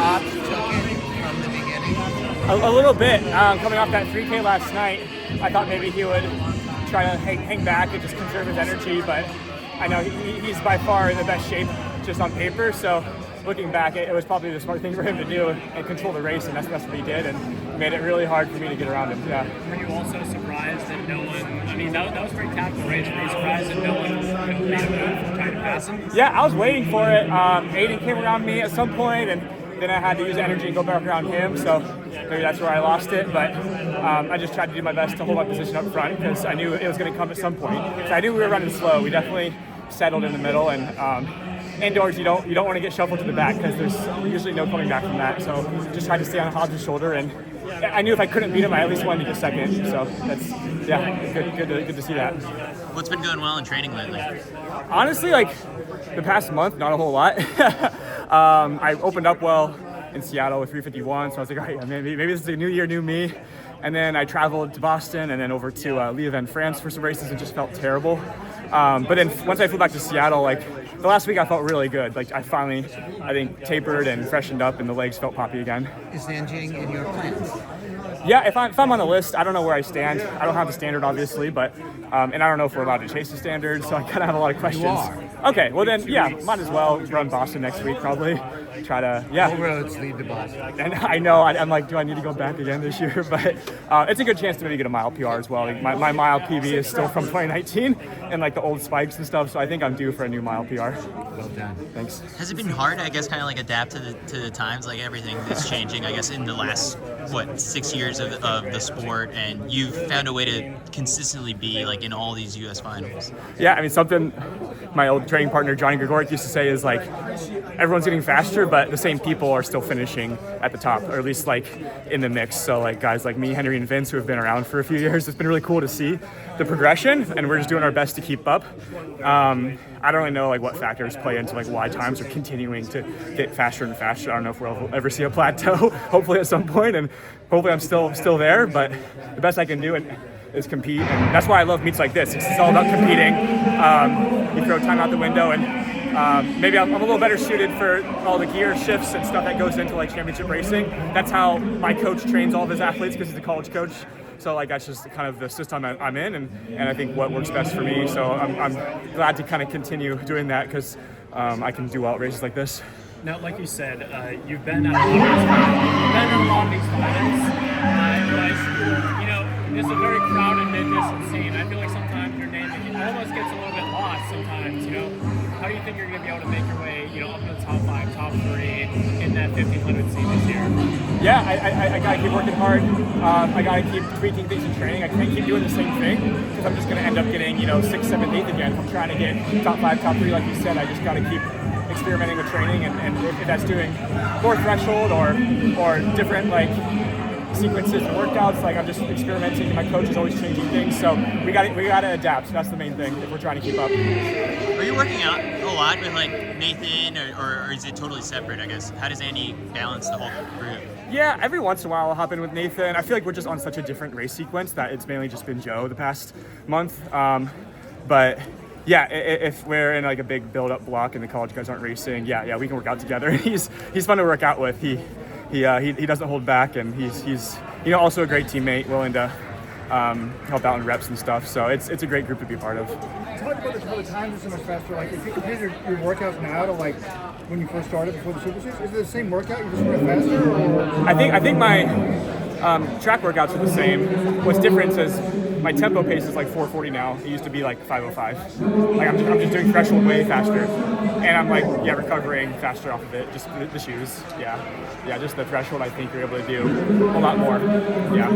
shots took it from the beginning? A little bit. Coming off that 3K last night, I thought maybe he would try to hang back and just conserve his energy, but I know he's by far in the best shape just on paper, so looking back, it was probably the smart thing for him to do and control the race, and that's what he did, and made it really hard for me to get around him. Yeah. Were you also surprised that no one, I mean, that was a pretty tactical race. Were you surprised that no one made a move trying to pass him? Yeah, I was waiting for it. Aiden came around me at some point, and then I had to use energy and go back around him, so maybe that's where I lost it, but I just tried to do my best to hold my position up front because I knew it was going to come at some point. So I knew we were running slow. We definitely settled in the middle, and indoors you don't want to get shuffled to the back because there's usually no coming back from that. So just tried to stay on Hobbs' shoulder, and I knew if I couldn't beat him, I at least wanted to get second. So that's good to see that. What's been going well in training lately? Honestly, like the past month, not a whole lot. I opened up well in Seattle with 351, so I was like, all right, maybe this is a new year, new me. And then I traveled to Boston and then over to Lieven, France for some races and just felt terrible. But then once I flew back to Seattle, like the last week I felt really good. Like I finally, I think, tapered and freshened up and the legs felt poppy again. Is Nanjing in your plans? Yeah, if I'm on the list, I don't know where I stand. I don't have the standard, obviously, but and I don't know if we're allowed to chase the standard, so I kind of have a lot of questions. You are. Okay, well then, yeah, might as well run Boston next week, probably. Try to, yeah. All roads lead to Boston. And I know, I'm like, do I need to go back again this year? But it's a good chance to maybe get a mile PR as well. Like my mile PB is still from 2019 and like the old spikes and stuff, so I think I'm due for a new mile PR. Well done. Thanks. Has it been hard, I guess, kind of like adapt to the times? Like everything is changing, I guess, in the last, 6 years of the sport, and you've found a way to consistently be like in all these U.S. finals. Yeah, I mean, something my old training partner Johnny Gregoric used to say is like everyone's getting faster, but the same people are still finishing at the top, or at least like in the mix. So like guys like me, Henry, and Vince, who have been around for a few years, it's been really cool to see the progression, and we're just doing our best to keep up. I don't really know like what factors play into like why times are continuing to get faster and faster. I don't know if we'll ever see a plateau. Hopefully at some point, and hopefully I'm still there. But the best I can do is compete, and that's why I love meets like this. It's all about competing. You throw time out the window, and maybe I'm a little better suited for all the gear shifts and stuff that goes into like championship racing. That's how my coach trains all of his athletes because he's a college coach. So like that's just kind of the system I'm in, and I think what works best for me. So I'm glad to kind of continue doing that because I can do well at races like this. Now, like you said, you've been at a lot of these finals. But, you know, it's a very crowded mid-distance scene. I feel like sometimes your name almost gets a little bit lost sometimes, you know. How do you think you're going to be able to make your way, you know, up to the top 5, top 3 in that 1500 scene this year? Yeah, I got to keep working hard. I got to keep tweaking things in training. I can't keep doing the same thing because I'm just going to end up getting, 6th, 7th, 8th again. If I'm trying to get top 5, top 3, like you said, I just got to keep experimenting with training, and if that's doing more threshold or different like sequences and workouts, like I'm just experimenting, and my coach is always changing things, so we got to adapt. So that's the main thing if we're trying to keep up. Are you working out a lot with like Nathan, or is it totally separate, I guess? How does Andy balance the whole group? Yeah, every once in a while I'll hop in with Nathan. I feel like we're just on such a different race sequence that it's mainly just been Joe the past month, but yeah, if we're in like a big build-up block and the college guys aren't racing, yeah, we can work out together. He's fun to work out with. He doesn't hold back, and he's also a great teammate, willing to help out in reps and stuff. So it's a great group to be a part of. Talk about the times are so much faster. Like if you compare your workouts now to like when you first started before the Super Series, is it the same workout? You just run faster? Or? I think my track workouts are the same. What's different is my tempo pace is like 440 now. It used to be like 505. Like I'm just doing threshold way faster, and I'm like recovering faster off of it. Just the shoes, just the threshold. I think you're able to do a lot more. Yeah.